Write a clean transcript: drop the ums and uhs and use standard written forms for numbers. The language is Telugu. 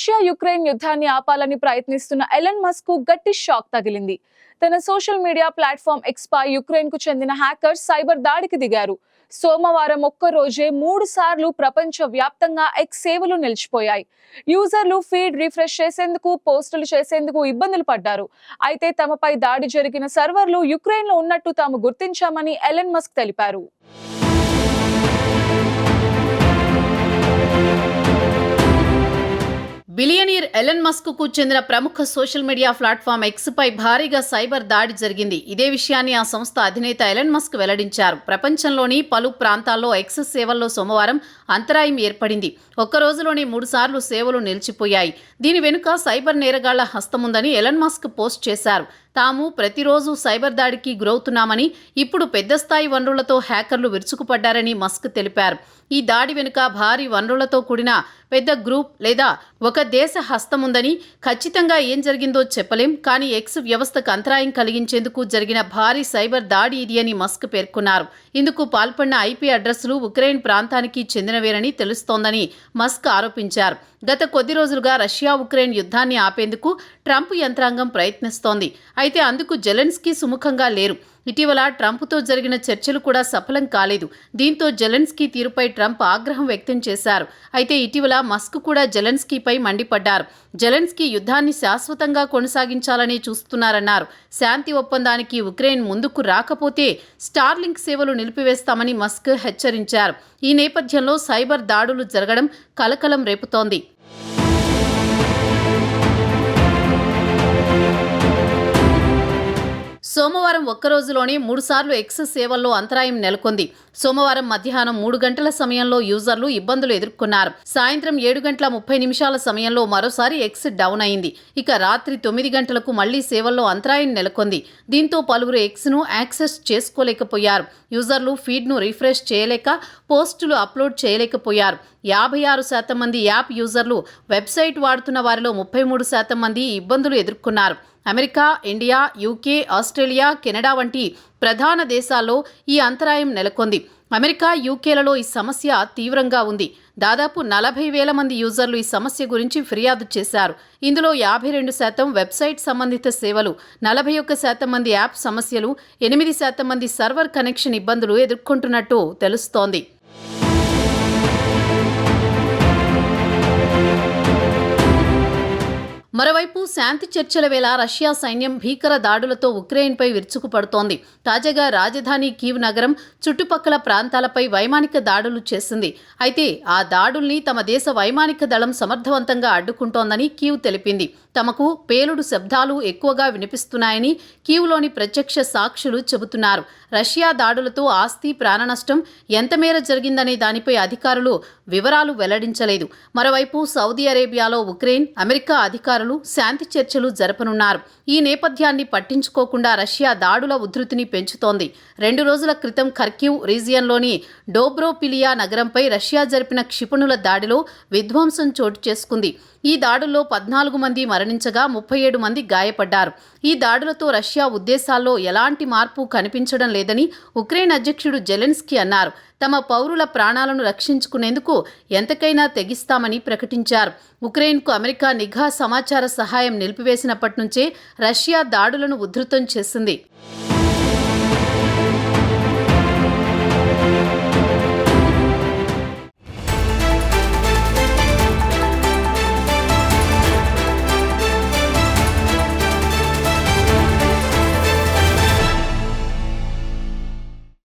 రష్యా యుక్రెయిన్ యుద్ధాన్ని ఆపాలని ప్రయత్నిస్తున్న ఎలన్ మస్క్ కు గట్టి షాక్ తగిలింది. తన సోషల్ మీడియా ప్లాట్ఫామ్ ఎక్స్ పై యుక్రెయిన్ కు చెందిన హ్యాకర్స్ సైబర్ దాడికి దిగారు. సోమవారం ఒక్క రోజే 3 సార్లు ప్రపంచ వ్యాప్తంగా ఎక్స్ సేవలు నిలిచిపోయాయి. యూజర్లు ఫీడ్ రిఫ్రెష్ చేసేందుకు, పోస్టులు చేసేందుకు ఇబ్బందులు పడ్డారు. అయితే తమపై దాడి జరిగిన సర్వర్లు యుక్రెయిన్ లో ఉన్నట్టు తాము గుర్తించామని ఎలన్ మస్క్ తెలిపారు. బిలియనీర్ ఎలన్ మస్క్ కు చెందిన ప్రముఖ సోషల్ మీడియా ప్లాట్ఫామ్ ఎక్స్ పై భారీగా సైబర్ దాడి జరిగింది. ఇదే విషయాన్ని ఆ సంస్థ అధినేత ఎలన్ మస్క్ వెల్లడించారు. ప్రపంచంలోని పలు ప్రాంతాల్లో ఎక్స్ సేవల్లో సోమవారం అంతరాయం ఏర్పడింది. ఒక్క రోజులోనే 3 సార్లు సేవలు నిలిచిపోయాయి. దీని వెనుక సైబర్ నేరగాళ్ల హస్తముందని ఎలన్ మస్క్ పోస్ట్ చేశారు. తాము ప్రతిరోజు సైబర్ దాడికి గురవుతున్నామని, ఇప్పుడు పెద్ద స్థాయి వనరులతో హ్యాకర్లు విరుచుకుపడ్డారని మస్క్ తెలిపారు. ఈ దాడి వెనుక భారీ వనరులతో కూడిన పెద్ద గ్రూప్ లేదా ఒక దేశ హస్తముందని, ఖచ్చితంగా ఏం జరిగిందో చెప్పలేం, కానీ ఎక్స్ వ్యవస్థకు అంతరాయం కలిగించేందుకు జరిగిన భారీ సైబర్ దాడి ఇది అని మస్క్ పేర్కొన్నారు. ఇందుకు పాల్పడిన ఐపీ అడ్రస్లు ఉక్రెయిన్ ప్రాంతానికి చెందినవేనని తెలుస్తోందని మస్క్ ఆరోపించారు. గత కొద్ది రోజులుగా రష్యా ఉక్రెయిన్ యుద్ధాన్ని ఆపేందుకు ట్రంప్ యంత్రాంగం ప్రయత్నిస్తోంది. అయితే అందుకు జెలెన్స్కీ సుముఖంగా లేరు. ఇటీవల ట్రంప్తో జరిగిన చర్చలు కూడా సఫలం కాలేదు. దీంతో జెలెన్స్కీ తీరుపై ట్రంప్ ఆగ్రహం వ్యక్తం చేశారు. అయితే ఇటీవల మస్క్ కూడా జెలెన్స్కీపై మండిపడ్డారు. జెలెన్స్కీ యుద్ధాన్ని శాశ్వతంగా కొనసాగించాలని చూస్తున్నారన్నారు. శాంతి ఒప్పందానికి ఉక్రెయిన్ ముందుకు రాకపోతే స్టార్లింక్ సేవలు నిలిపివేస్తామని మస్క్ హెచ్చరించారు. ఈ నేపథ్యంలో సైబర్ దాడులు జరగడం కలకలం రేపుతోంది. సోమవారం ఒక్కరోజులోనే 3 సార్లు ఎక్స్ సేవల్లో అంతరాయం నెలకొంది. సోమవారం మధ్యాహ్నం 3 గంటల సమయంలో యూజర్లు ఇబ్బందులు ఎదుర్కొన్నారు. సాయంత్రం 7:30 సమయంలో మరోసారి ఎక్స్ డౌన్ అయింది. ఇక రాత్రి 9 గంటలకు మళ్లీ సేవల్లో అంతరాయం నెలకొంది. దీంతో పలువురు ఎక్స్ను యాక్సెస్ చేసుకోలేకపోయారు. యూజర్లు ఫీడ్ను రిఫ్రెష్ చేయలేక, పోస్టులు అప్లోడ్ చేయలేకపోయారు. 56% మంది యాప్ యూజర్లు, వెబ్సైట్ వాడుతున్న వారిలో 33% మంది ఇబ్బందులు ఎదుర్కొన్నారు. America, India, UK, Australia, Canada వంటి ప్రధాన దేశాల్లో ఈ అంతరాయం నెలకొంది. అమెరికా, యూకేలలో ఈ సమస్య తీవ్రంగా ఉంది. దాదాపు 40,000 మంది యూజర్లు ఈ సమస్య గురించి ఫిర్యాదు చేశారు. ఇందులో 52% వెబ్సైట్ సంబంధిత సేవలు, 41% మంది యాప్ సమస్యలు, 8% మంది సర్వర్ కనెక్షన్ ఇబ్బందులు ఎదుర్కొంటున్నట్టు తెలుస్తోంది. మరోవైపు శాంతి చర్చల వేళ రష్యా సైన్యం భీకర దాడులతో ఉక్రెయిన్పై విరుచుకుపడుతోంది. తాజాగా రాజధాని కీవ్ నగరం చుట్టుపక్కల ప్రాంతాలపై వైమానిక దాడులు చేసింది. అయితే ఆ దాడుల్ని తమ దేశ వైమానిక దళం సమర్థవంతంగా అడ్డుకుంటోందని కీవ్ తెలిపింది. తమకు పేలుడు శబ్దాలు ఎక్కువగా వినిపిస్తున్నాయని కీవ్లోని ప్రత్యక్ష సాక్షులు చెబుతున్నారు. రష్యా దాడులతో ఆస్తి, ప్రాణనష్టం ఎంతమేర జరిగిందనే దానిపై అధికారులు వివరాలు వెల్లడించలేదు. మరోవైపు సౌదీ అరేబియాలో ఉక్రెయిన్, అమెరికా అధికారులు శాంతి చర్చలు జరపనున్నారు. ఈ నేపథ్యాన్ని పట్టించుకోకుండా రష్యా దాడుల ఉధృతిని పెంచుతోంది. 2 రోజుల క్రితం ఖర్కివ్ రీజియన్లోని డోబ్రోపిలియా నగరంపై రష్యా జరిపిన క్షిపణుల దాడిలో విధ్వంసం చోటు చేసుకుంది. ఈ దాడుల్లో 14 మంది మరణించగా 37 మంది గాయపడ్డారు. ఈ దాడులతో రష్యా ఉద్దేశాల్లో ఎలాంటి మార్పు కనిపించడం లేదని ఉక్రెయిన్ అధ్యక్షుడు జెలెన్స్కీ అన్నారు. తమ పౌరుల ప్రాణాలను రక్షించుకునేందుకు ఎంతకైనా తెగిస్తామని ప్రకటించారు. ఉక్రెయిన్కు అమెరికా నిఘా సమాచార సహాయం నిలిపివేసినప్పటి నుంచే రష్యా దాడులను ఉధృతం చేసింది.